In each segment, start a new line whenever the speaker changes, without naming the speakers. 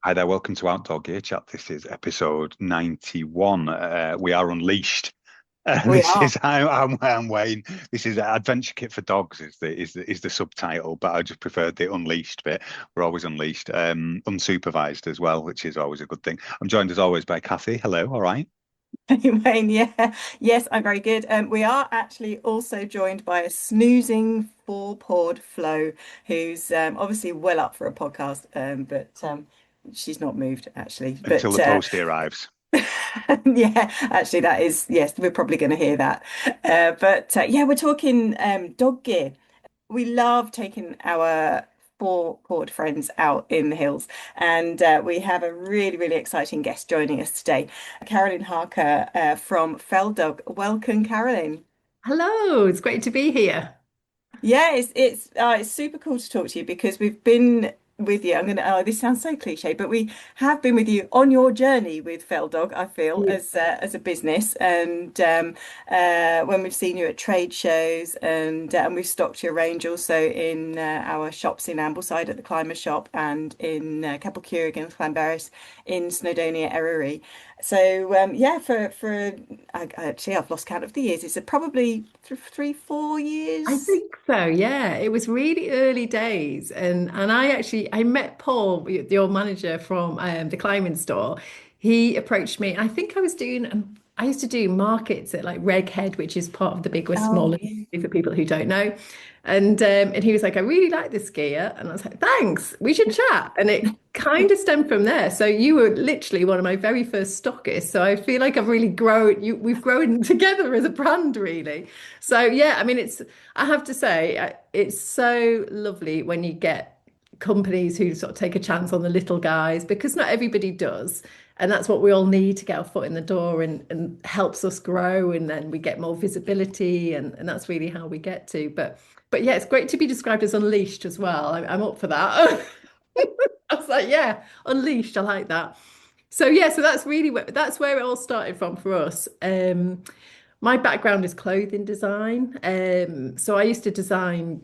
Hi there, welcome to Outdoor Gear Chat. This is episode 91. We are unleashed.
We
This
are.
is I'm Wayne. This is Adventure Kit for Dogs is the subtitle, but I just preferred the unleashed bit. We're always unleashed, unsupervised as well, which is always a good thing. I'm joined as always by Cathy. Hello, all right.
Cathy Wayne, yeah. Yes, I'm very good. We are actually also joined by a snoozing four-pawed Flo, who's obviously well up for a podcast, but she's not moved actually.
Until
But
the postie arrives.
yeah, actually, that is, yes, we're probably going to hear that. But yeah, we're talking dog gear. We love taking our four-pawed friends out in the hills, and we have a really, really exciting guest joining us today, Carolyn Harker from Dog. Welcome, Carolyn.
Hello, it's great to be here.
Yeah, it's super cool to talk to you because we've been with you. I'm gonna. Oh, this sounds so cliche, but we have been with you on your journey with Dog. I feel
Yeah.
as a business, and when we've seen you at trade shows, and we've stocked your range also in our shops in Ambleside at the Climber Shop and in Capel and Llanberis in Snowdonia Eryri. So yeah, actually I've lost count of the years. It's probably th 3, 4 years.
I think so, yeah. It was really early days and I met Paul, the old manager from the climbing store. He approached me. I think I used to do markets at like Reghead, which is part of the Big
Oh,
Westmoreland
yeah.
for people who don't know. And he was like, I really like this gear. And I was like, thanks, we should chat. And it kind of stemmed from there. So you were literally one of my very first stockists. So I feel like I've really we've grown together as a brand, really. So yeah, I mean, I have to say, it's so lovely when you get companies who sort of take a chance on the little guys because not everybody does. And that's what we all need to get our foot in the door and helps us grow. And then we get more visibility. And that's really how we get to. But yeah, it's great to be described as unleashed as well. I'm up for that. I was like, yeah, unleashed. I like that. So yeah, so that's where it all started from for us. My background is clothing design. So I used to design.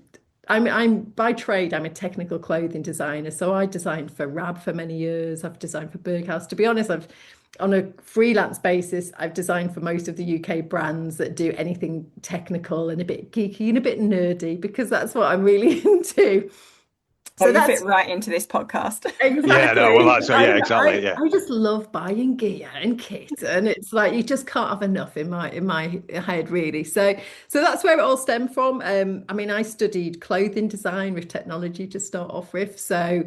I'm by trade, I'm a technical clothing designer. So I designed for RAB for many years. I've designed for Berghaus. To be honest, I've on a freelance basis, I've designed for most of the UK brands that do anything technical and a bit geeky and a bit nerdy because that's what I'm really into.
Oh,
So
you fit
that's
right into this podcast.
Yeah, no, well,
exactly.
that's yeah, exactly, yeah.
I just love buying gear and kit, and it's like you just can't have enough in my head, really. So that's where it all stemmed from. I mean, I studied clothing design with technology to start off with, so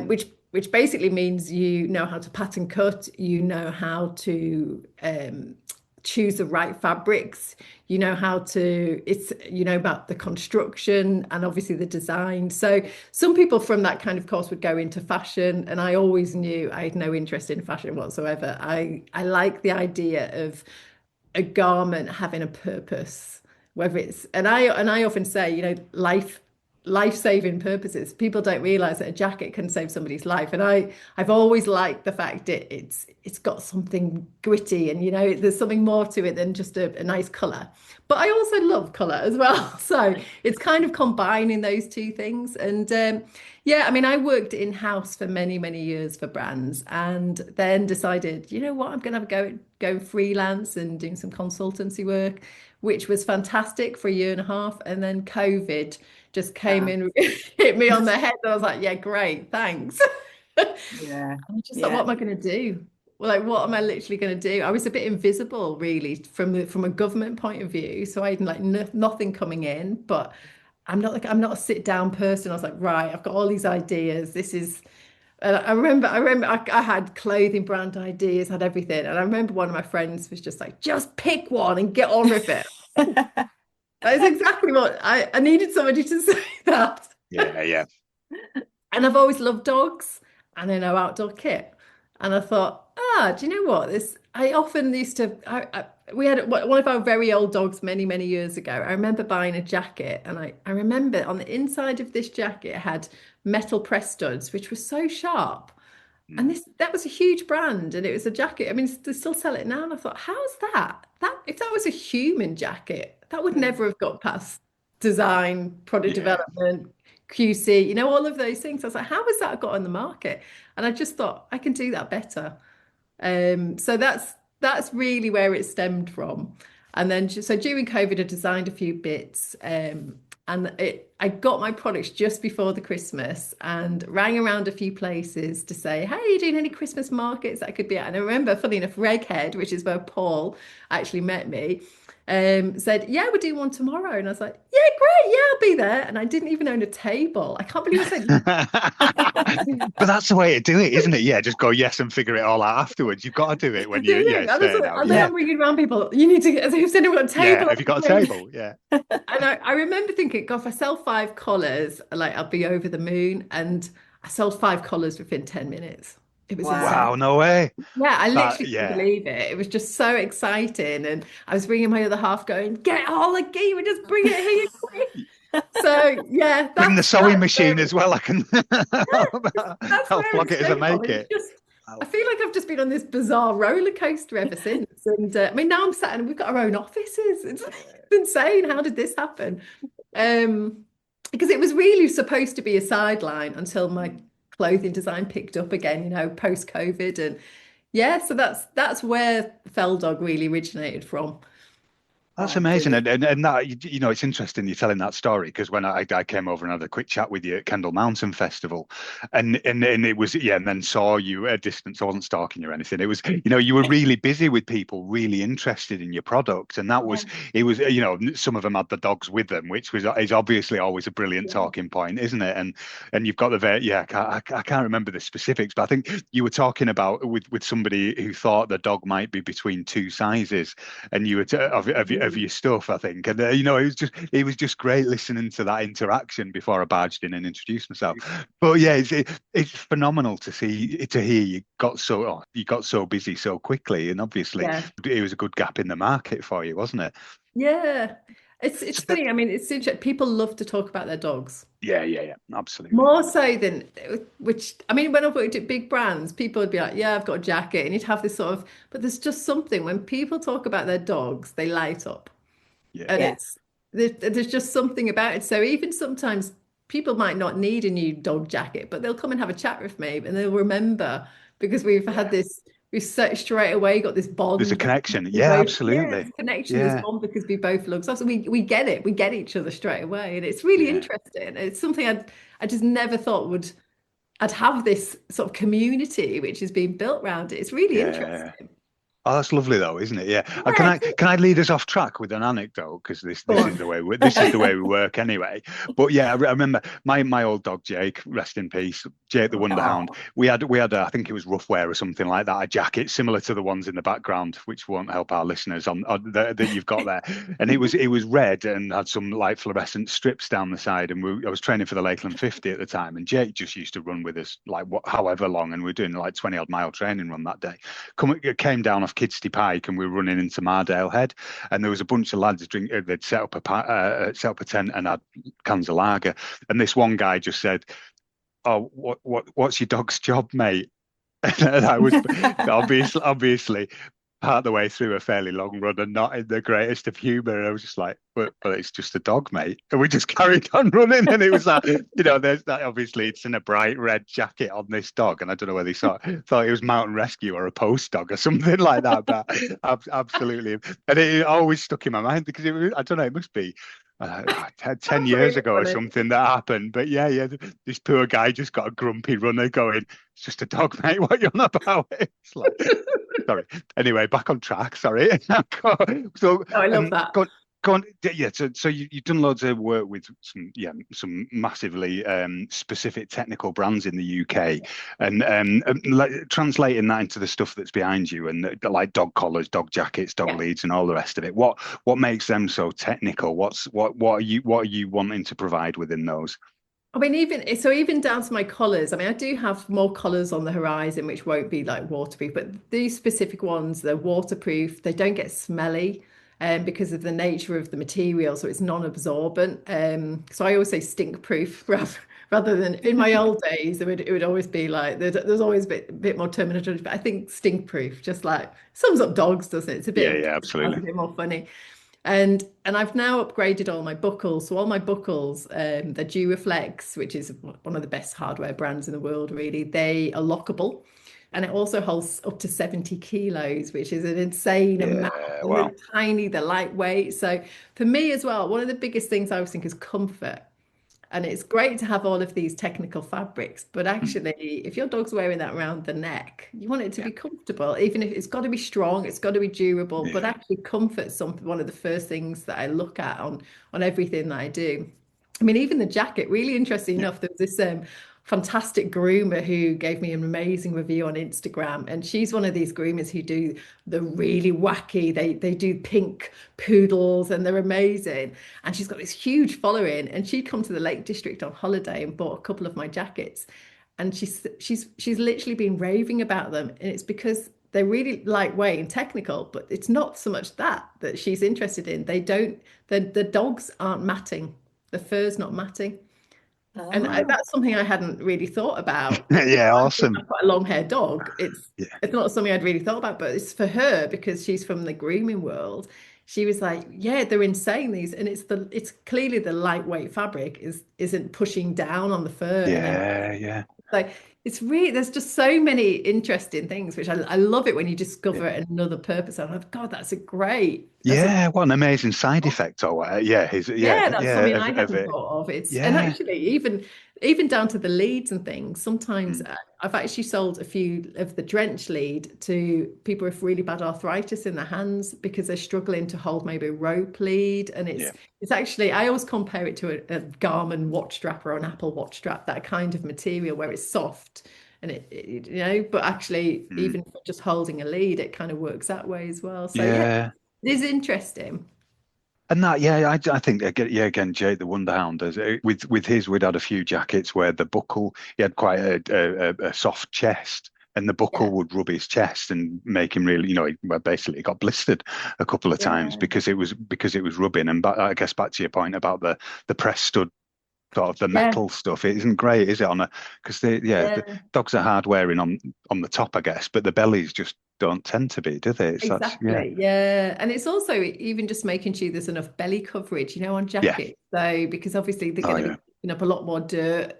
which basically means you know how to pattern cut, you know how to choose the right fabrics, you know how to it's you know about the construction and obviously the design. So some people from that kind of course would go into fashion, and I always knew I had no interest in fashion whatsoever. I like the idea of a garment having a purpose, whether it's and I often say, life-saving purposes. People don't realize that a jacket can save somebody's life. And I've always liked the fact it's got something gritty and there's something more to it than just a nice color. But I also love color as well. So it's kind of combining those two things. And yeah, I mean, I worked in-house for many, many years for brands and then decided, you know what, I'm going to have a go freelance and doing some consultancy work, which was fantastic for a year and a half. And then COVID just came
Ah,
in, hit me on the head. And I was like, yeah, great, thanks.
yeah,
I just thought, what
yeah.
am I going to do? Well, like, what am I literally going to do? I was a bit invisible, really, from a government point of view. So I had like no, nothing coming in, but I'm not a sit down person. I was like, right, I've got all these ideas. This is, and I remember I had clothing brand ideas, had everything. And I remember one of my friends was just like, just pick one and get on with it. That is exactly what I needed somebody to say that.
Yeah, yeah.
And I've always loved dogs and I know outdoor kit. And I thought, do you know what? I often used to, we had one of our very old dogs many, many years ago. I remember buying a jacket and I remember on the inside of this jacket it had metal press studs, which were so sharp. And
Mm.
that was a huge brand and it was a jacket. I mean, they still sell it now. And I thought, how's that? If that was a human jacket, that would
Mm.
never have got past design, product
Yeah.
development, QC, you know, all of those things. I was like, how has that got on the market? And I just thought I can do that better. So that's really where it stemmed from. And then so during COVID, I designed a few bits, I got my products just before the Christmas and rang around a few places to say, hey, are you doing any Christmas markets that I could be at? And I remember, funny enough, Reghead, which is where Paul actually met me, said, yeah, we're doing one tomorrow. And I was like, yeah, great, yeah, I'll be there. And I didn't even own a table. I can't believe I said
But that's the way to do it, isn't it? Yeah, just go yes and figure it all out afterwards. You've got to do it when you stay out.
And then I'm ringing around people, you need to get, who's anyone got a table?
Yeah, have you got a table? Yeah.
And I remember thinking, God, if I sell 5 collars, like I'll be over the moon. And I sold 5 collars within 10 minutes. It was
wow, no way.
Yeah, I literally couldn't believe it. It was just so exciting. And I was ringing my other half going, get all the gear and just bring it here quick. So yeah.
Bring the sewing machine as well. I can I'll flog it as I make it.
I feel like I've just been on this bizarre roller coaster ever since. And I mean, now I'm sat and we've got our own offices. It's insane. How did this happen? Because it was really supposed to be a sideline until my clothing design picked up again, you know, post-COVID. And yeah, so that's where Fell Dog really originated from.
That's amazing. And that, you know, it's interesting you're telling that story, because when I came over and had a quick chat with you at Kendal Mountain Festival, and it was, and then saw you at a distance. I wasn't stalking you or anything. It was, you know, you were really busy with people really interested in your product. And that was, it was, you know, some of them had the dogs with them, which is obviously always a brilliant talking point, isn't it? And you've got I can't remember the specifics, but I think you were talking about with somebody who thought the dog might be between 2 sizes, and you were of your stuff, I think. And you know, it was just great listening to that interaction before I barged in and introduced myself. But yeah, it's phenomenal to hear you got so busy so quickly, and obviously it was a good gap in the market for you, wasn't it?
Yeah. It's funny. I mean, it's interesting. People love to talk about their dogs.
Yeah, absolutely.
More so than, which, I mean, when I've worked at big brands, people would be like, yeah, I've got a jacket. And you'd have this sort of, but there's just something when people talk about their dogs, they light up.
Yeah.
And there's just something about it. So even sometimes people might not need a new dog jacket, but they'll come and have a chat with me and they'll remember, because we've had this. We've straight away got this bond.
There's a connection. Yeah, absolutely.
There's a connection, there's bond, because we both love stuff. So we get it. We get each other straight away. And it's really interesting. It's something I just never thought I'd have this sort of community which is being built around it. It's really interesting.
Oh, that's lovely though, isn't it? Yeah. Can I lead us off track with an anecdote, because this is the way we work anyway. But yeah, I remember my old dog Jake, rest in peace, Jake the Wonderhound. We had I think it was rough wear or something like that, a jacket similar to the ones in the background, which won't help our listeners on that you've got there. And it was red and had some like fluorescent strips down the side. And I was training for the Lakeland 50 at the time, and Jake just used to run with us like however long, and we were doing like 20 odd mile training run that day. Came down off Kidsty Pike, and we were running into Mardale Head, and there was a bunch of lads they'd set up a tent and had cans of lager, and this one guy just said, "Oh, what's your dog's job, mate?" And I was obviously part of the way through a fairly long run and not in the greatest of humour. I was just like, but it's just a dog, mate. And we just carried on running. And it was that, you know, there's that, obviously it's in a bright red jacket on this dog. And I don't know whether he thought it was Mountain Rescue or a post dog or something like that. But absolutely. And it always stuck in my mind, because I don't know, it must be 10 years ago or something that happened. But yeah, this poor guy just got a grumpy runner going, it's just a dog, mate, what you on about? It's like, sorry. Anyway, back on track. Sorry. So
I love that.
Go on. Yeah. So you've done loads of work with some massively specific technical brands in the UK, and translating that into the stuff that's behind you, and like dog collars, dog jackets, dog leads, and all the rest of it. What makes them so technical? What are you wanting to provide within those?
I mean, even down to my collars. I mean, I do have more collars on the horizon, which won't be like waterproof, but these specific ones, they're waterproof. They don't get smelly because of the nature of the material, so it's non-absorbent. So I always say stink proof rather than, in my old days, it would always be like, there's always a bit more terminology, but I think stink proof just like sums up dogs, doesn't it? It's a bit,
absolutely,
a bit more funny. And I've now upgraded all my buckles. So all my buckles, the Duraflex, which is one of the best hardware brands in the world, really, they are lockable. And it also holds up to 70 kilos, which is an insane amount.
Yeah,
And they're
wow.
tiny, they're lightweight. So for me as well, one of the biggest things I always think is comfort. And it's great to have all of these technical fabrics, but
Mm,
actually, if your dog's wearing that around the neck, you want it to
yeah,
be comfortable, even if it's got to be strong, it's got to be durable, but
yeah,
actually comfort's one of the first things that I look at on everything that I do. I mean, even the jacket, really interesting
yeah,
enough, there was this fantastic groomer who gave me an amazing review on Instagram. And she's one of these groomers who do the really wacky, they do pink poodles and they're amazing. And she's got this huge following. And she'd come to the Lake District on holiday and bought a couple of my jackets. And she's literally been raving about them. And it's because they're really lightweight and technical, but it's not so much that she's interested in. They don't, the dogs aren't matting. The fur's not matting. And
right.
that's something I hadn't really thought about.
Yeah,
I've
awesome.
got a long haired dog.
Yeah,
It's not something I'd really thought about, but it's for her because she's from the grooming world. She was like, "Yeah, they're insane these," and it's clearly the lightweight fabric isn't pushing down on the fur, and then
yeah,
like it's really there's just so many interesting things, which I love it when you
yeah.
discover another purpose. I'm like, God, that's a
Yeah, what an amazing side effect or what? Yeah,
Yeah, that's something I
of
hadn't
it.
thought of. And
Yeah.
actually even down to the leads and things. Sometimes
Mm,
I've actually sold a few of the drench lead to people with really bad arthritis in their hands because they're struggling to hold maybe a rope lead. And
yeah,
it's actually I always compare it to a Garmin watch strap or an Apple watch strap, that kind of material where it's soft and but actually
mm,
even for just holding a lead, it kind of works that way as well. So yeah,
yeah.
it is interesting.
And that, yeah, I think again, yeah, again, Jake the Wonderhound, with his, we'd had a few jackets where the buckle, he had quite a soft chest, and the buckle
Yeah.
would rub his chest and make him really, well, basically got blistered a couple of times
Yeah.
because it was rubbing. And I guess back to your point about the press stud sort of the
Yeah.
metal stuff. It isn't great, is it? Because the
Yeah,
dogs are hard wearing on the top, I guess, but the bellies just don't tend to be, do they? Yeah,
exactly. Yeah. And it's also even just making sure there's enough belly coverage, on
yeah.
jackets. So, because obviously they're
Oh
going to
yeah,
be picking up a lot more dirt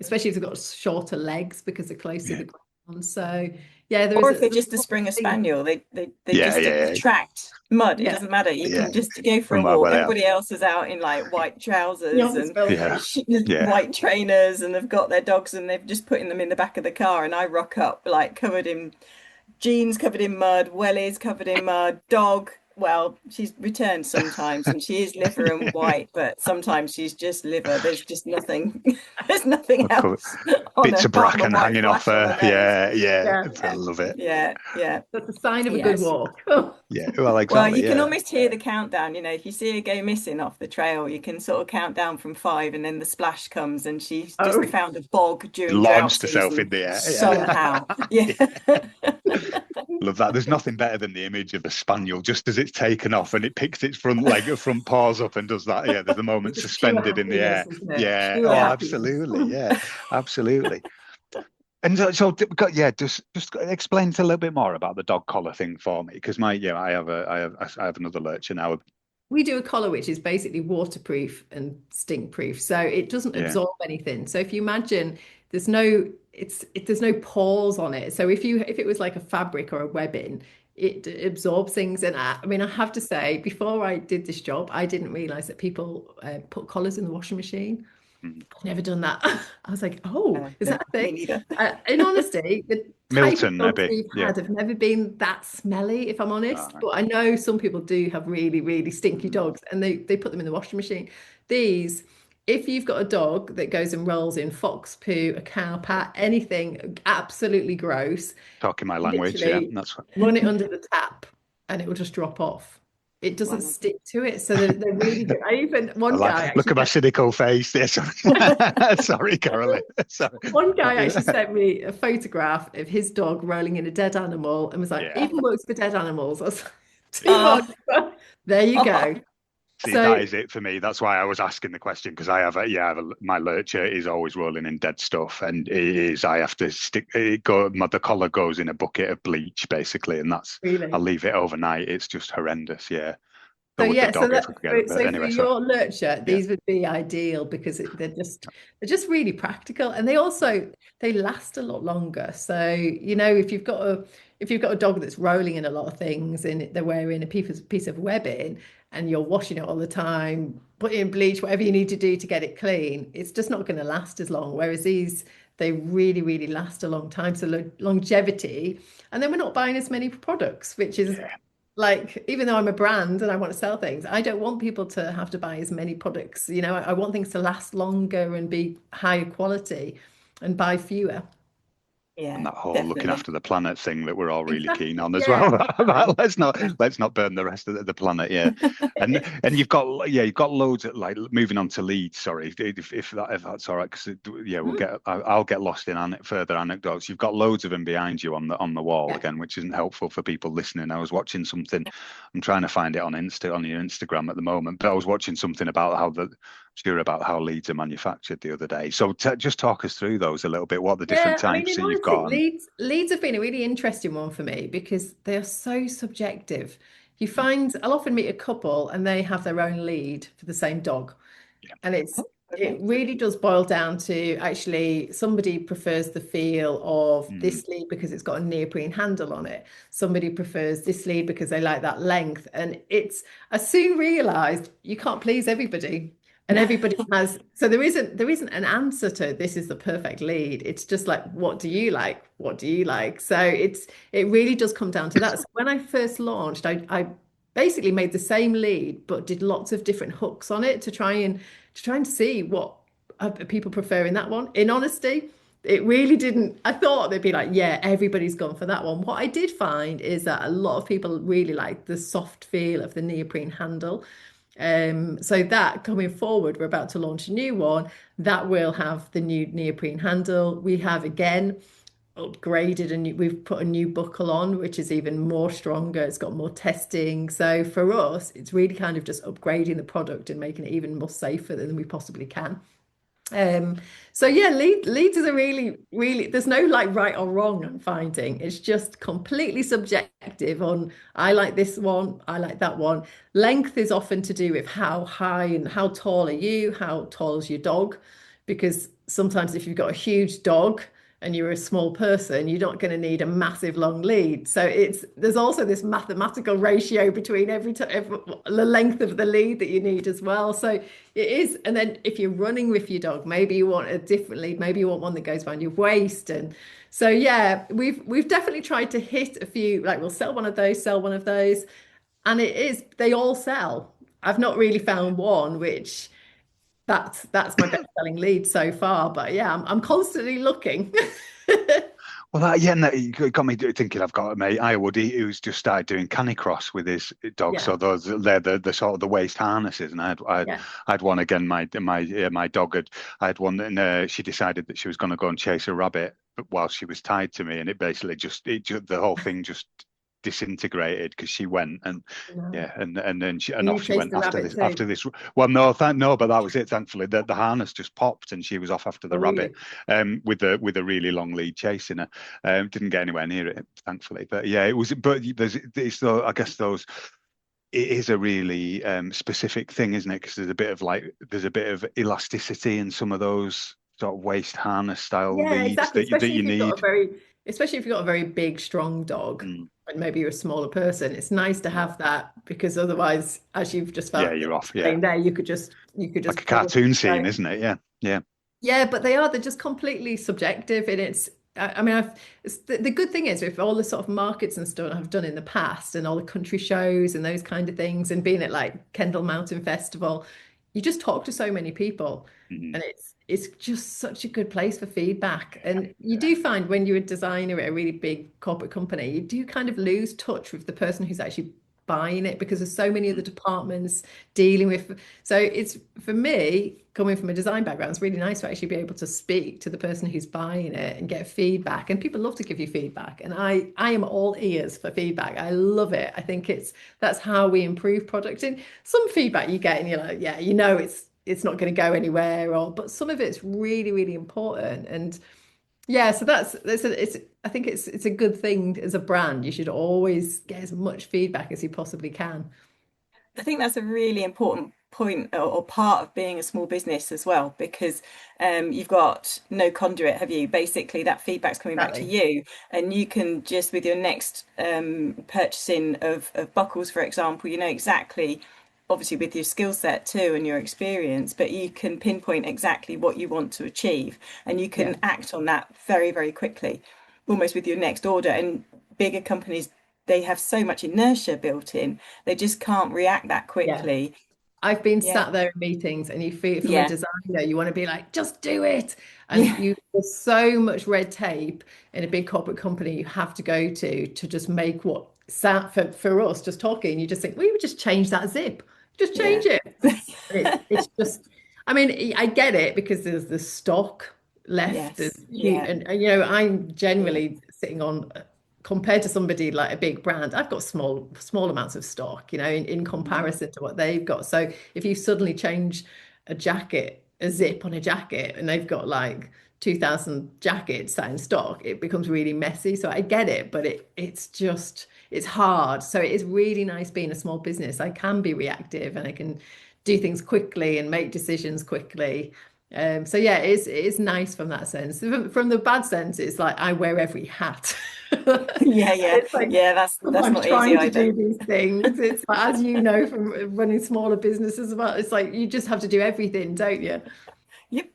especially if they've got shorter legs because they're close to
yeah,
the ground. So, yeah,
Or if they're
there's
just a
a
Springer
thing.
Spaniel, they
yeah,
just
yeah,
attract mud. It
Yeah.
doesn't matter. You
yeah.
can just go for a
From
walk.
where they are.
Everybody else is out in like white trousers
Young is
and
Yeah,
filthy.
yeah.
white trainers, and they've got their dogs and they've just putting them in the back of the car. And I rock up like covered in jeans, covered in mud, wellies covered in mud, dog. Well, she's returned sometimes and she is liver and white, but sometimes she's just liver. There's just nothing, there's nothing
Of course.
else on
Bits
her
of
apart from a
bracken
white
hanging off
flash on her
her.
nose.
Yeah, yeah.
Yeah.
I
Yeah,
love it.
yeah, yeah.
That's a sign of a good
Yes.
walk.
Yeah. Well,
Well,
exactly.
you can
Yeah.
almost hear the countdown. If you see her go missing off the trail, you can sort of count down from 5, and then the splash comes, and she's just
Oh,
found a bog during drought
Launched herself in
season
the air.
yeah.
somehow.
Yeah.
Yeah.
Love that. There's nothing better than the image of the spaniel just as it's taken off and it picks its front paws up and does that. Yeah, there's a moment
It's just pure
suspended in the
happiness,
air.
isn't it?
Yeah.
Pure
Oh,
happiness.
absolutely. Yeah, absolutely. And yeah, just explain a little bit more about the dog collar thing for me, because I have another lurcher now.
We do a collar which is basically waterproof and stink proof, so it doesn't
Yeah.
absorb anything. So if you imagine there's no pores on it. So if it was like a fabric or a webbing, it absorbs things. And I mean, I have to say, before I did this job, I didn't realize that people put collars in the washing machine.
Mm.
I've never done that. I was like, oh, is
No,
that a
me
thing?
neither.
In honesty, the type of
Milton,
dogs
maybe.
we've
Yeah.
had have never been that smelly, if I'm
All
honest.
right.
But I know some people do have really, really stinky
Mm.
dogs and they put them in the washing machine. These, if you've got a dog that goes and rolls in fox poo, a cow pat, anything absolutely gross,
Talking my language. Yeah,
literally
that's what.
run it under the tap and it will just drop off. It doesn't
Wow.
stick to it. So they're really good. I even
I
one guy
look
actually
at my cynical face. Yeah, sorry, sorry, Carolyn. Sorry.
One guy actually sent me a photograph of his dog rolling in a dead animal and was like,
Yeah.
even works for dead animals. I was like, too
Oh,
much. There you go.
See,
So,
that is it for me. That's why I was asking the question, because my lurcher is always rolling in dead stuff, and I have to the collar goes in a bucket of bleach basically, and I'll
really,
leave it overnight. It's just horrendous. Yeah,
So
Go with the
yeah,
dog if I could get it. But
for
anyway, sorry.
your nurture,
Yeah.
these would be ideal because they're just really practical, and they last a lot longer. So you know, if you've got a dog that's rolling in a lot of things and they're wearing a piece of webbing, and you're washing it all the time, putting in bleach, whatever you need to do to get it clean, it's just not going to last as long. Whereas these, they really last a long time. So longevity, and then we're not buying as many products, which is
Yeah.
like, even though I'm a brand and I want to sell things, I don't want people to have to buy as many products. You know, I want things to last longer and be higher quality and buy fewer.
And
Yeah,
that whole looking
definitely.
after the planet thing that we're all really keen
Exactly.
on as well.
Yeah, exactly.
Let's not burn the rest of the planet. Yeah, and you've got loads of, like, moving on to leads. Sorry, if that's all right, because yeah,
Mm,
I'll get lost in further anecdotes. You've got loads of them behind you on the wall
yeah.
again, which isn't helpful for people listening. I was watching something. I'm trying to find it on your Instagram at the moment, but I was watching something about about how leads are manufactured the other day. So just talk us through those a little bit. What the different
Yeah, I mean,
types
in
that you've
honesty,
got, and
leads have been a really interesting one for me because they are so subjective. You find I'll often meet a couple and they have their own lead for the same dog.
yeah.
And it really does boil down to, actually, somebody prefers the feel of
Mm.
this lead because it's got a neoprene handle on it. Somebody prefers this lead because they like that length. And I soon realized you can't please everybody. And everybody has, so there isn't an answer to this is the perfect lead. It's just like, what do you like? What do you like? So it really does come down to that. So when I first launched, I basically made the same lead, but did lots of different hooks on it to try and see what people prefer in that one. In honesty, it really didn't. I thought they'd be like, yeah, everybody's gone for that one. What I did find is that a lot of people really like the soft feel of the neoprene handle. So that coming forward, we're about to launch a new one that will have the new neoprene handle. We have again upgraded and we've put a new buckle on, which is even more stronger. It's got more testing. So for us, it's really kind of just upgrading the product and making it even more safer than we possibly can. Um, so yeah, leads is a really, there's no like right or wrong, I'm finding. It's just completely subjective on, I like this one, I like that one. Length is often to do with how high and how tall are you, how tall is your dog? Because sometimes if you've got a huge dog and you're a small person, you're not going to need a massive long lead. So there's also this mathematical ratio between the length of the lead that you need as well. So it is. And then if you're running with your dog, maybe you want a different lead, maybe you want one that goes around your waist. And so yeah, we've definitely tried to hit a few, like we'll sell one of those, sell one of those. And they all sell. I've not really found one which that's my best selling lead so far. But yeah, I'm constantly looking.
Well, yeah, no, you got me thinking. I've got a mate, Woody, who's just started doing canicross with his dog.
Yeah,
So they're the sort of the waist harnesses, and
yeah.
I had one again. My dog I had one, and she decided that she was going to go and chase a rabbit while she was tied to me, and it basically the whole thing just disintegrated because she went and
No.
yeah, and then
And you
off she
chased
went
the rabbit
after
too.
this. Well, no, but that was it. Thankfully, the harness just popped, and she was off after the
Oh,
rabbit,
really?
with a really long lead chasing her. Didn't get anywhere near it, thankfully. But yeah, it was. But I guess those. It is a really specific thing, isn't it? Because there's a bit of elasticity in some of those sort of waist harness style
Yeah,
leads
exactly.
that you need.
Especially if you've got a very big, strong dog,
Mm.
and maybe you're a smaller person. It's nice to
Yeah,
have that because otherwise, as you've just
yeah,
felt
you're off. Yeah,
explained there, you could
like a
just pull it.
cartoon scene,
So,
isn't it? Yeah, yeah.
yeah, but they're just completely subjective, and I mean, the good thing is with all the sort of markets and stuff I've done in the past, and all the country shows and those kind of things, and being at like Kendal Mountain Festival, you just talk to so many people,
Mhm.
and it's just such a good place for feedback. And you do find when you're a designer at a really big corporate company, you do kind of lose touch with the person who's actually buying it because there's so many other departments dealing with. So it's, for me, coming from a design background, it's really nice to actually be able to speak to the person who's buying it and get feedback. And people love to give you feedback. And I am all ears for feedback. I love it. I think that's how we improve product. And some feedback you get and you're like, yeah, it's not going to go anywhere, but some of it's really important. And yeah, so I think it's a good thing as a brand. You should always get as much feedback as you possibly can.
I think that's a really important point or part of being a small business as well, because you've got no conduit, have you? Basically, that feedback's coming back to
Exactly.
you, and you can just with your next purchasing of buckles, for example, you know exactly, obviously with your skill set too and your experience, but you can pinpoint exactly what you want to achieve, and you
Yeah.
can act on that very, very quickly, almost with your next order. And bigger companies, they have so much inertia built in, they just can't react that
Yeah.
quickly.
I've been
Yeah,
sat there in meetings and you feel from a
yeah,
designer, you want to be like, just do it. And
yeah,
you there's so much red tape in a big corporate company you have to go to just make what sound for us just talking, you just think, we would just change that zip. Just
yeah.
change it. It's just, I mean, I get it because there's the stock left. There's
Yes,
huge,
yeah,
and you know, I'm
yeah.
generally sitting on compared to somebody like a big brand, I've got small amounts of stock, you know, in
Mm.
comparison to what they've got. So if you suddenly change a jacket, a zip on a jacket, and they've got like 2,000 jackets sat in stock, it becomes really messy. So I get it, but it's just it's hard. So it is really nice being a small business. I can be reactive and I can do things quickly and make decisions quickly. So yeah, it is nice from that sense. From the bad sense, it's like I wear every hat.
Yeah, yeah,
It's like
yeah. That's
sometimes
not easy
trying to
either.
do these things. It's like, as you know from running smaller businesses as well, it's like you just have to do everything, don't you?
Yep.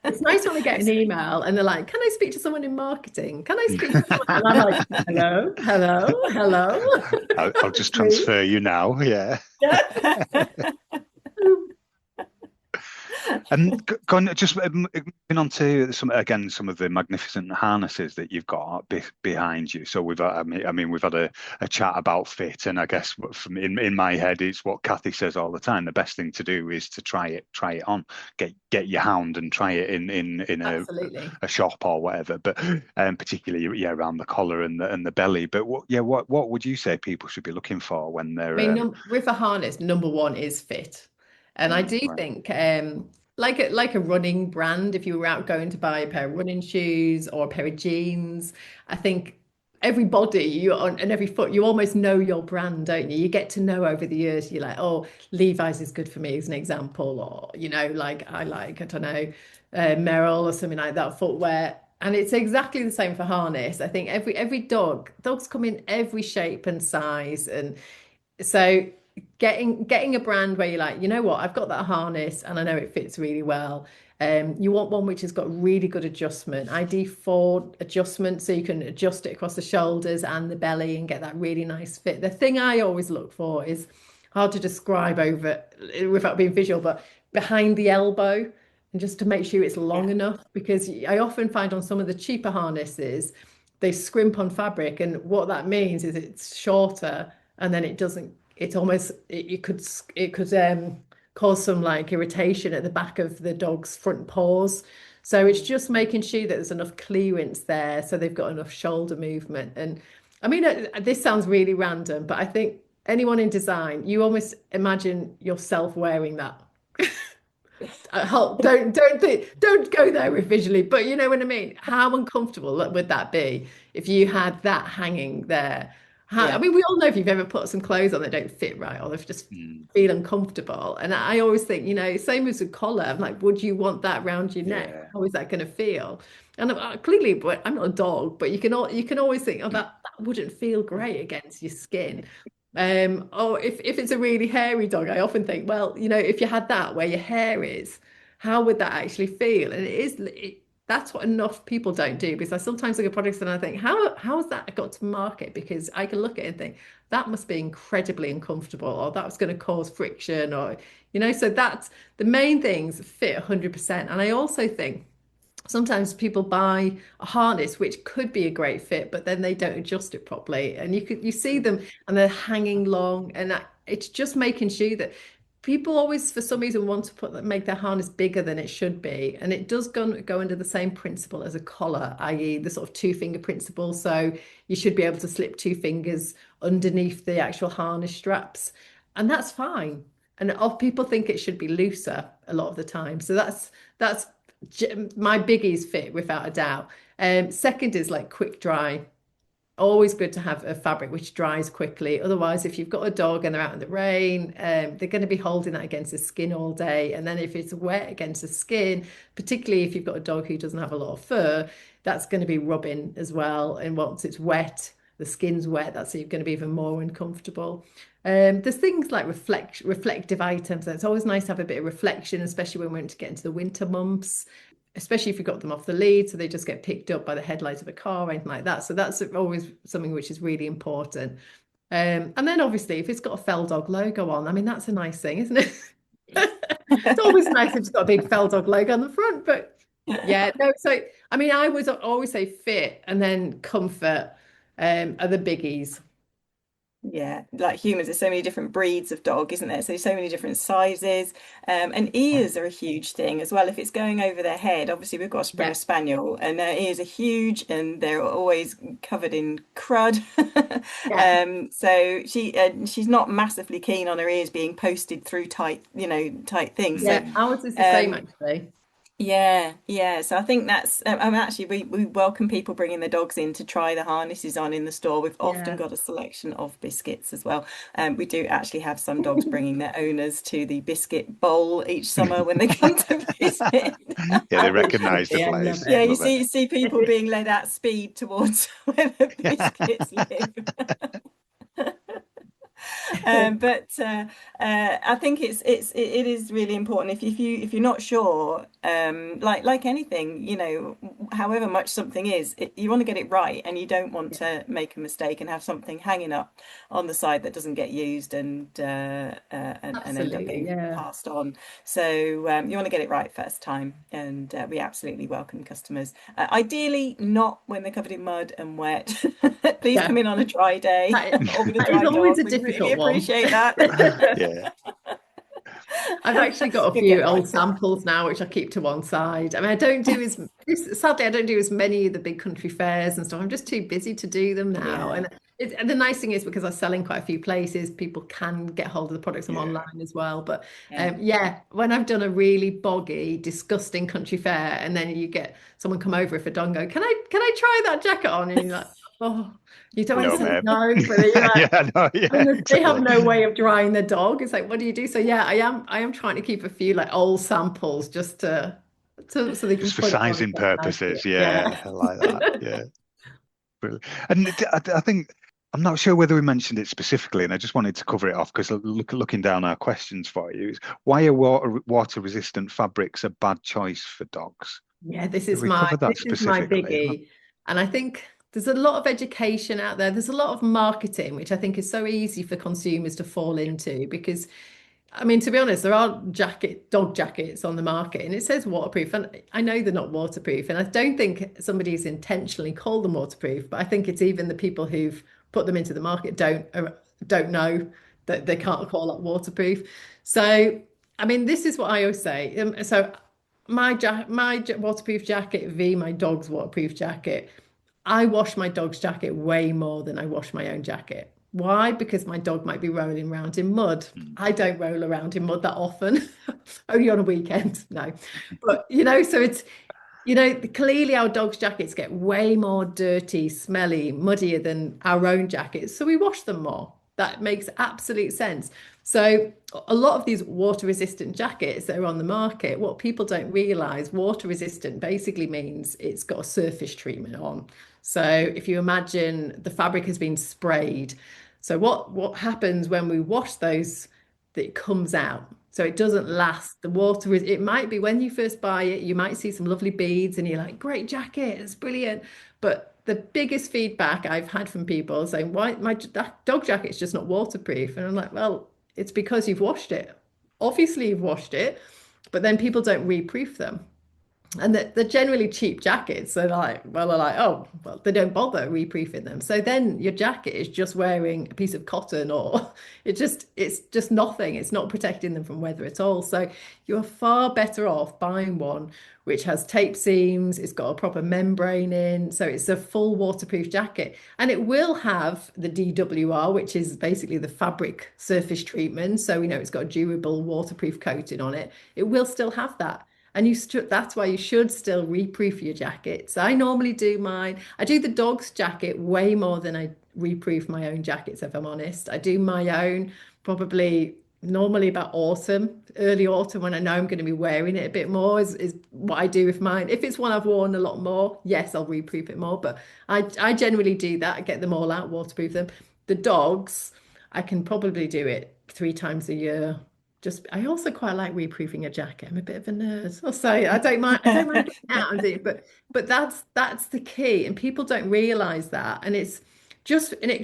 It's nice when I get an
It's
email and they're like, "Can I speak to someone in marketing? Can I speak to someone?" And I'm like, "Hello, hello, hello."
I'll
It's
just
me.
transfer you now. Yeah.
Yeah.
And going just moving on to some of the magnificent harnesses that you've got behind you. So I mean we've had a chat about fit, and I guess from in my head it's what Cathy says all the time. The best thing to do is to try it on, get your hound and try it in
Absolutely.
a shop or whatever. But particularly around the collar and the belly. But what would you say people should be looking for when
I mean,
they're
with a harness, number one is fit. And I do
right?
think, like a running brand, if you were out going to buy a pair of running shoes or a pair of jeans, I think every body you on and every foot, you almost know your brand, don't you? You get to know over the years, you're like, oh, Levi's is good for me as an example, or like I don't know, Merrill or something like that footwear. And it's exactly the same for harness. I think every dogs come in every shape and size, and so getting a brand where you're like, you know what, I've got that harness and I know it fits really well. You want one which has got really good adjustment, ID4 adjustment, so you can adjust it across the shoulders and the belly and get that really nice fit. The thing I always look for is hard to describe over without being visual, but behind the elbow, and just to make sure it's
yeah,
long enough, because I often find on some of the cheaper harnesses, they scrimp on fabric, and what that means is it's shorter and then it doesn't it's almost it could cause some like irritation at the back of the dog's front paws. So it's
mm,
just making sure that there's enough clearance there so they've got enough shoulder movement. And I mean, this sounds really random, but I think anyone in design, you almost imagine yourself wearing that. Don't go there with visually, but you know what I mean. How uncomfortable would that be if you had that hanging there? I
yeah,
mean, we all know if you've ever put some clothes on that don't fit right, or they just
Mm,
feel uncomfortable. And I always think, same as a collar. I'm like, would you want that around your neck?
yeah.
How is that going to feel? And clearly, but I'm not a dog, but you can always think, oh, that wouldn't feel great against your skin. Or if it's a really hairy dog, I often think, well, if you had that where your hair is, how would that actually feel? And that's what enough people don't do, because I sometimes look at products and I think, how has that got to market? Because I can look at it and think that must be incredibly uncomfortable, or that's going to cause friction, or so that's the main things fit 100%. And I also think sometimes people buy a harness which could be a great fit, but then they don't adjust it properly, and you see
mm,
them and they're hanging long, and it's just making sure that people always for some reason want to make their harness bigger than it should be, and it does go under the same principle as a collar, i.e. the sort of two finger principle. So you should be able to slip two fingers underneath the actual harness straps, and that's fine. And people think it should be looser a lot of the time, so that's my biggies fit without a doubt. Second is like quick dry. always good to have a fabric which dries quickly. Otherwise, if you've got a dog and they're out in the rain, they're going to be holding that against the skin all day. And then if it's wet against the skin, particularly if you've got a dog who doesn't have a lot of fur, that's going to be rubbing as well. And once it's wet, the skin's wet, that's going to be even more uncomfortable. There's things like reflective items. It's always nice to have a bit of reflection, especially when we're to get into the winter months, especially if you've got them off the lead, so they just get picked up by the headlights of a car or anything like that. So that's always something which is really important. And then obviously, if it's got a Fell Dog logo on, I mean, that's a nice thing, isn't it? It's always nice if it's got a big Fell Dog logo on the front, but yeah, no. So I mean, I would always say fit and then comfort are the biggies.
Yeah, like humans, there's so many different breeds of dog, isn't there? So many different sizes. And ears are a huge thing as well. If it's going over their head, obviously we've got a Springer
Yeah,
Spaniel and their ears are huge and they're always covered in crud.
yeah,
She's not massively keen on her ears being posted through tight things. So
yeah. Ours is the same
um
actually.
yeah, yeah. So I think that's, actually, we welcome people bringing their dogs in to try the harnesses on in the store. We've often
Yeah.
got a selection of biscuits as well. We do actually have some dogs bringing their owners to the biscuit bowl each summer when they come to visit.
Yeah, they recognise the
Absolutely, I love
place.
Yeah,
it.
you
Love it.
see people being led at speed towards where the biscuits live. But I think it is really important if you're not sure, like anything, however much something is, you want to get it right, and you don't want to make a mistake and have something hanging up on the side that doesn't get used and end up
Absolutely,
getting
yeah.
passed on. So you want to get it right first time, and we absolutely welcome customers. Ideally, not when they're covered in mud and wet. Please
Yeah.
come in on a dry day
That,
or with a
that is
dry
always
dog.
a
We'd really
difficult one.
appreciate that.
Yeah.
I've actually got a
You'll get
few
it
old
right.
samples now, which I keep to one side. I mean, sadly, I don't do as many of the big country fairs and stuff. I'm just too busy to do them now.
Yeah,
And the nice thing is because I sell in quite a few places, people can get hold of the products. I'm
Yeah.
online as well. But
yeah.
yeah, when I've done a really boggy, disgusting country fair, and then you get someone come over if a dog and go, can I try that jacket on? And you're like, oh, you don't want
No,
to say
mate.
no, but then you're like,
Yeah, no,
I
yeah,
mean, they have
exactly.
no way of drying the dog. It's like, what do you do? So yeah, I am trying to keep a few like old samples just to so they can
Just for
put it on and
sizing
get like
purposes.
it. Yeah.
Yeah, I like that. Yeah, brilliant. And I think I'm not sure whether we mentioned it specifically, and I just wanted to cover it off because looking down our questions for you is why are water resistant fabrics a bad choice for dogs?
Yeah, this
Have
is
we
my
covered that
this is my
specifically?
biggie. And I think there's a lot of education out there. There's a lot of marketing, which I think is so easy for consumers to fall into because I mean, to be honest, there are dog jackets on the market and it says waterproof. And I know they're not waterproof. And I don't think somebody's intentionally called them waterproof, but I think it's even the people who've put them into the market don't know that they can't call it waterproof. So, I mean, this is what I always say. So my waterproof jacket v my dog's waterproof jacket. I wash my dog's jacket way more than I wash my own jacket. Why? Because my dog might be rolling around in mud.
Mm.
I don't roll around in mud that often, only on a weekend. No, but so it's clearly our dog's jackets get way more dirty, smelly, muddier than our own jackets, so we wash them more. That makes absolute sense. So a lot of these water resistant jackets that are on the market, what people don't realize, water resistant basically means it's got a surface treatment on. So if you imagine the fabric has been sprayed, so what happens when we wash those, that it comes out. So it doesn't last. The water is, it might be when you first buy it, you might see some lovely beads and you're like, great jacket, it's brilliant. But the biggest feedback I've had from people saying, why my dog jacket's just not waterproof. And I'm like, well, it's because you've washed it. Obviously you've washed it, but then people don't reproof them. And they're generally cheap jackets. So they're like, oh, well, they don't bother reproofing them. So then your jacket is just wearing a piece of cotton or it's just nothing. It's not protecting them from weather at all. So you're far better off buying one which has tape seams, it's got a proper membrane in, so it's a full waterproof jacket. And it will have the DWR, which is basically the fabric surface treatment. So it's got a durable waterproof coating on it. It will still have that. And that's why you should still reproof your jackets. I normally do mine. I do the dog's jacket way more than I reproof my own jackets, if I'm honest. I do my own probably normally about autumn, early autumn, when I know I'm going to be wearing it a bit more is what I do with mine. If it's one I've worn a lot more, yes, I'll reproof it more. But I generally do that. I get them all out, waterproof them. The dogs, I can probably do it 3 times a year. Just I also quite like reproofing a jacket. I'm a bit of a nerd. I'll say I don't mind getting out and doing it, but that's the key. And people don't realize that. And it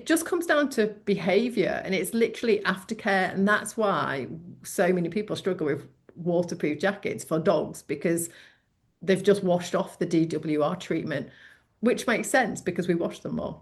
just comes down to behavior, and it's literally aftercare. And that's why so many people struggle with waterproof jackets for dogs, because they've just washed off the DWR treatment, which makes sense because we wash them more.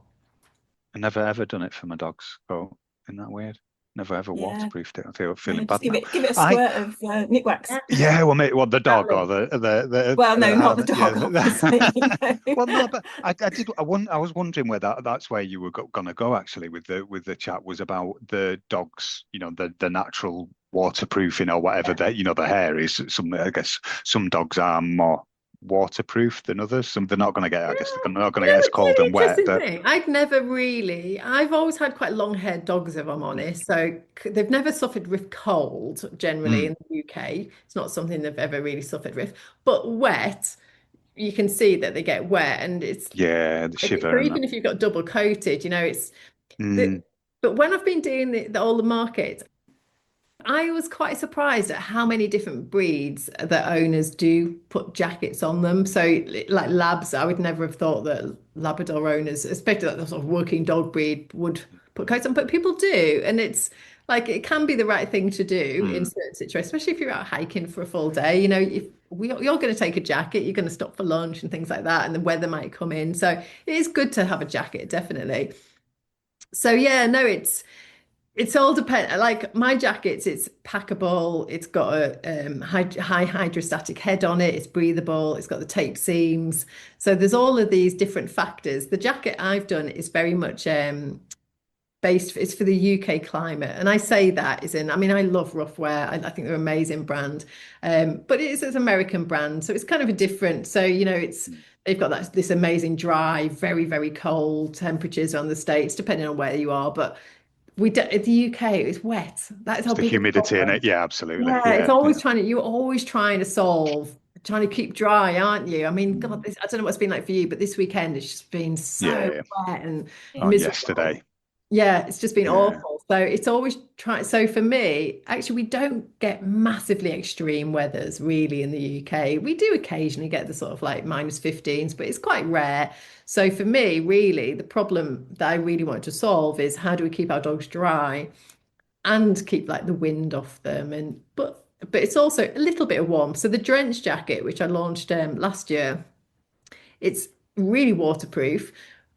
I never ever done it for my dogs. Oh, isn't that weird? Never ever
Yeah.
waterproofed it. I feel
Yeah,
feeling
just
bad now.
give it a
I
squirt of Nick wax.
Yeah, well, mate, well, the dog or
Exactly.
Well, no, not the
yeah.
dog, obviously.
Well, no, but I was wondering where that's where you were gonna go actually with the chat was about the dogs, the natural waterproofing or whatever that the hair is. I guess some dogs are more waterproof than others. Some they're not going to get. I guess they're not going to get as
It's a
cold
really
and wet.
interesting
But
thing. I've always had quite long-haired dogs, if I'm honest. So they've never suffered with cold generally
mm,
in the UK. It's not something they've ever really suffered with. But wet, you can see that they get wet, and it's
yeah, the
like,
shiver
so
and that.
even if you've got double coated, it's
Mm,
the, but when I've been doing all the markets, I was quite surprised at how many different breeds that owners do put jackets on them. So, like Labs, I would never have thought that Labrador owners, especially like the sort of working dog breed, would put coats on, but people do. And it's like it can be the right thing to do in
mm.
certain situations, especially if you're out hiking for a full day. You're going to take a jacket, you're going to stop for lunch and things like that, and the weather might come in. So, it is good to have a jacket, definitely. So, yeah, no, it's all depend. Like my jackets, it's packable. It's got a high hydrostatic head on it. It's breathable. It's got the tape seams. So there's all of these different factors. The jacket I've done is very much based. It's for the UK climate, and I say that is in. I mean, I love Roughwear. I think they're an amazing brand, but it's an American brand, so it's kind of a different. So it's they've got this amazing dry, very very cold temperatures on the States, depending on where you are, but the UK is wet. That's
It's
our
the
biggest
humidity in
problem.
it. Yeah, absolutely.
Yeah,
Yeah, yeah.
you're always trying to trying to keep dry, aren't you? I mean, God, I don't know what it's been like for you, but this weekend it's just been so
Yeah.
wet and
Oh,
miserable.
yesterday.
Yeah, it's just been
Yeah.
awful. So it's always trying. So for me, actually, we don't get massively extreme weathers really in the UK. We do occasionally get the sort of like -15s, but it's quite rare. So for me, really, the problem that I really want to solve is how do we keep our dogs dry and keep like the wind off them, and but it's also a little bit of warmth. So the drench jacket, which I launched last year, it's really waterproof,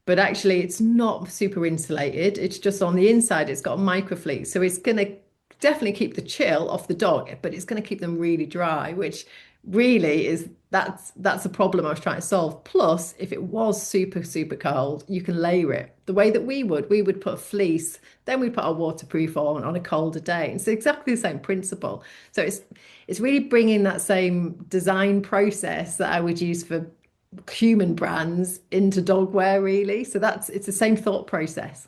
but actually it's not super insulated. It's just on the inside, it's got a microfleece. So it's going to definitely keep the chill off the dog, but it's going to keep them really dry, which really that's a problem I was trying to solve. Plus, if it was super, super cold, you can layer it the way that we would put a fleece, then we put our waterproof on a colder day. And it's exactly the same principle. So it's really bringing that same design process that I would use for human brands into dog wear, really. So it's the same thought process.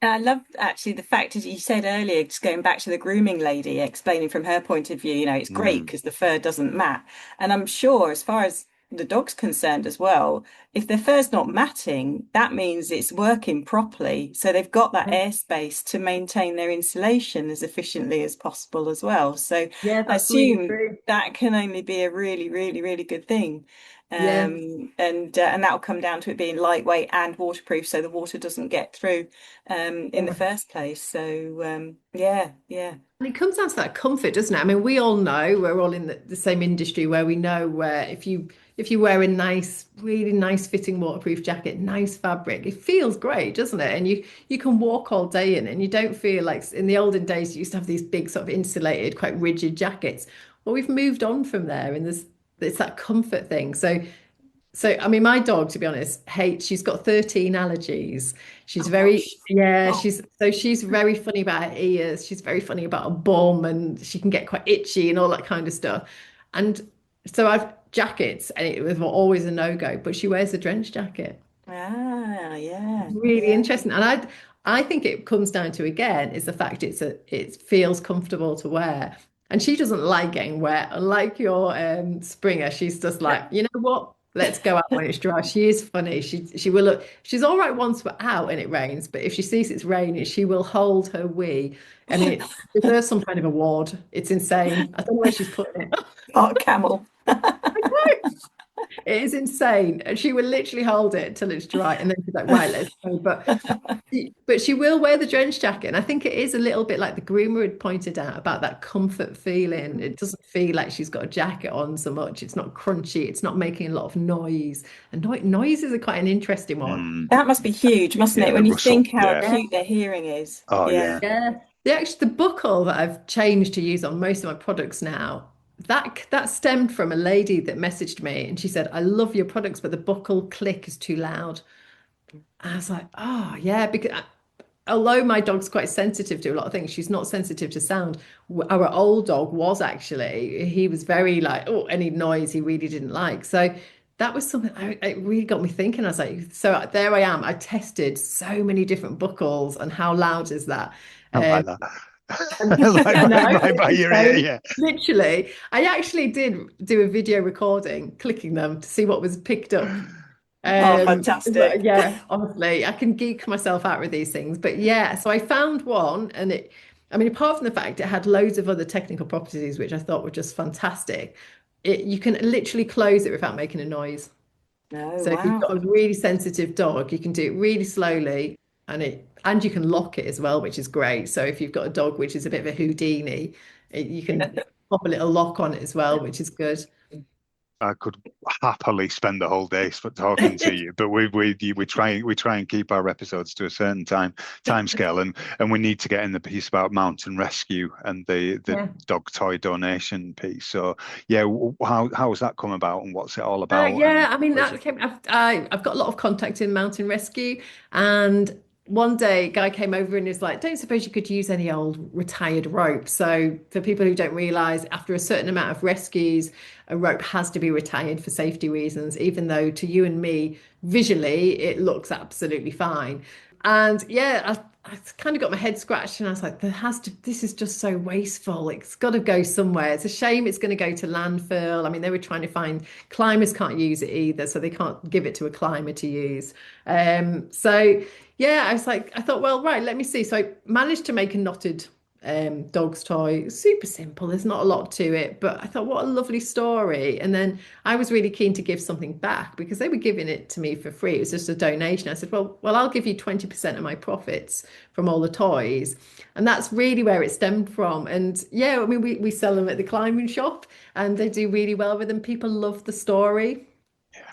And I love actually the fact, as you said earlier, just going back to the grooming lady, explaining from her point of view, it's great
Mm.
because the fur doesn't mat. And I'm sure, as far as the dog's concerned as well, if their fur's not matting, that means it's working properly. So they've got that airspace to maintain their insulation as efficiently as possible as well. So
Yeah,
I
that's really
assume
true.
that can only be a really, really, really good thing.
Yeah.
And that'll come down to it being lightweight and waterproof, so the water doesn't get through in the
Yeah.
first place. So yeah, yeah.
And it comes down to that comfort, doesn't it? I mean, we all know we're all in the same industry where we know where if you wear a nice, really nice fitting waterproof jacket, nice fabric, it feels great, doesn't it? And you can walk all day in and you don't feel like in the olden days you used to have these big sort of insulated, quite rigid jackets. Well, we've moved on from there and it's that comfort thing. So, I mean, my dog, to be honest, she's got 13 allergies. She's
Oh
very,
gosh.
yeah,
Oh,
she's very funny about her ears. She's very funny about her bum, and she can get quite itchy and all that kind of stuff. And So I've jackets, and it was always a no-go, but she wears a trench jacket.
Ah, yeah,
Really
yeah.
interesting. And I think it comes down to, again, is the fact it feels comfortable to wear. And she doesn't like getting wet. Unlike your Springer, she's just like, you know what? Let's go out when it's dry. She is funny. She will look, she's all right once we're out and it rains, but if she sees it's raining, she will hold her wee. I mean, it deserves some kind of award. It's insane. I don't know where she's putting it.
Part camel.
It is insane. And she will literally hold it till it's dry. And then she's like, right, let's go. But she will wear the trench jacket. And I think it is a little bit like the groomer had pointed out about that comfort feeling. It doesn't feel like she's got a jacket on so much. It's not crunchy. It's not making a lot of noise. And noise is quite an interesting one.
That must be huge, mustn't it?
The
When you
rustle.
think how
Yeah.
acute their hearing is.
Oh,
Yeah.
Yeah. The buckle that I've changed to use on most of my products now, that stemmed from a lady that messaged me and she said, I love your products, but the buckle click is too loud. I was like, oh yeah, because although my dog's quite sensitive to a lot of things, she's not sensitive to sound. Our old dog was actually, he was very like, oh, any noise he really didn't like. So that was something it really got me thinking. I was like, so there I am. I tested so many different buckles and how loud is that?
I
Um,
like that. Like
I know,
by your ear, yeah.
literally. I actually did do a video recording, clicking them to see what was picked up.
Oh, fantastic.
Yeah, honestly, I can geek myself out with these things. But yeah, so I found one and I mean, apart from the fact it had loads of other technical properties, which I thought were just fantastic, you can literally close it without making a noise.
No,
So if you've
wow.
got a really sensitive dog, you can do it really slowly and you can lock it as well, which is great. So if you've got a dog which is a bit of a Houdini, you can pop a little lock on it as well, which is good.
I could happily spend the whole day talking to you, but we try and keep our episodes to a certain time scale, and we need to get in the piece about mountain rescue and the
Yeah.
dog toy donation piece. So yeah, how has that come about, and what's it all about?
Yeah,
And
I mean
what is
that
it?
came. I've got a lot of contact in mountain rescue, and one day a guy came over and was like, "Don't suppose you could use any old retired rope?" So for people who don't realise, after a certain amount of rescues, a rope has to be retired for safety reasons, even though to you and me, visually, it looks absolutely fine. And yeah, I kind of got my head scratched and I was like, this is just so wasteful. It's got to go somewhere. It's a shame it's going to go to landfill. I mean, they were trying to find climbers can't use it either, so they can't give it to a climber to use. So yeah, I was like, I thought, well, right, let me see. So I managed to make a knotted dog's toy. Super simple. There's not a lot to it, but I thought, what a lovely story. And then I was really keen to give something back because they were giving it to me for free. It was just a donation. I said, well, I'll give you 20% of my profits from all the toys. And that's really where it stemmed from. And yeah, I mean, we sell them at the climbing shop and they do really well with them. People love the story.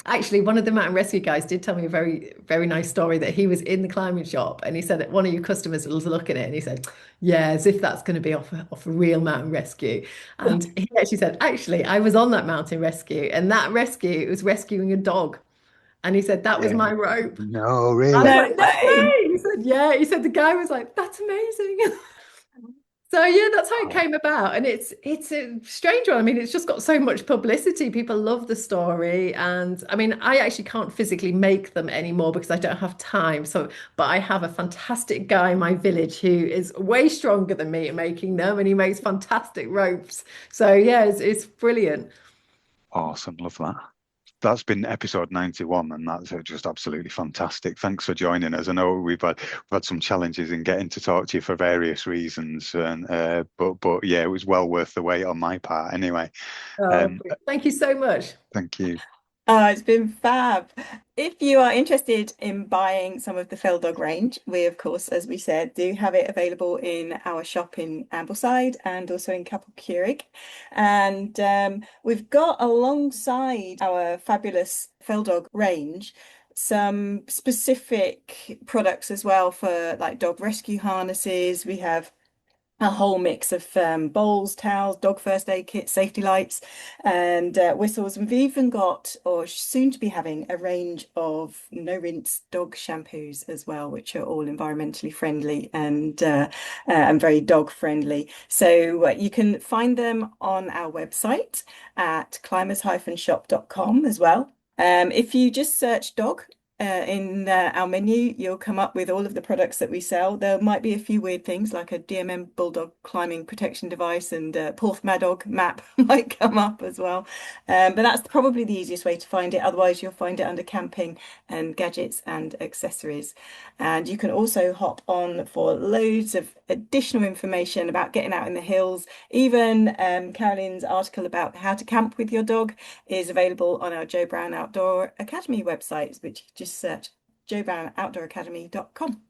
Actually, one of the mountain rescue guys did tell me a very, very nice story that he was in the climbing shop and he said that one of your customers was looking at it and he said, yeah, as if that's going to be off a real mountain rescue. And he actually said, actually, I was on that mountain rescue and that rescue was rescuing a dog. And he said, that was
Yeah.
my rope.
No,
I was
really.
No
like, that's
way.
great. He said, yeah. He said, the guy was like, that's amazing. So yeah, that's how it
Oh,
came about, and it's a strange one. I mean, it's just got so much publicity. People love the story, and I mean, I actually can't physically make them anymore because I don't have time. So, but I have a fantastic guy in my village who is way stronger than me at making them, and he makes fantastic ropes. So yeah, it's brilliant.
awesome. Love that. That's been episode 91, and that's just absolutely fantastic. Thanks for joining us. I know we've had some challenges in getting to talk to you for various reasons, and but yeah, it was well worth the wait on my part. Anyway,
Oh,
um,
thank you so much.
thank you.
It's been fab. If you are interested in buying some of the Fell Dog range, we, of course, as we said, do have it available in our shop in Ambleside and also in Capel Curig. And we've got alongside our fabulous Fell Dog range some specific products as well for like dog rescue harnesses. We have a whole mix of bowls, towels, dog first aid kits, safety lights, and whistles. And we've even got, or soon to be having, a range of no-rinse dog shampoos as well, which are all environmentally friendly and very dog friendly. So you can find them on our website at climbers-shop.com as well. If you just search dog in our menu, you'll come up with all of the products that we sell. There might be a few weird things like a DMM Bulldog climbing protection device and Porth Madog map might come up as well. But that's probably the easiest way to find it. Otherwise, you'll find it under camping and gadgets and accessories. And you can also hop on for loads of additional information about getting out in the hills. Even Carolyn's article about how to camp with your dog is available on our Joe Brown Outdoor Academy website, which you just search joebrownoutdooracademy.com.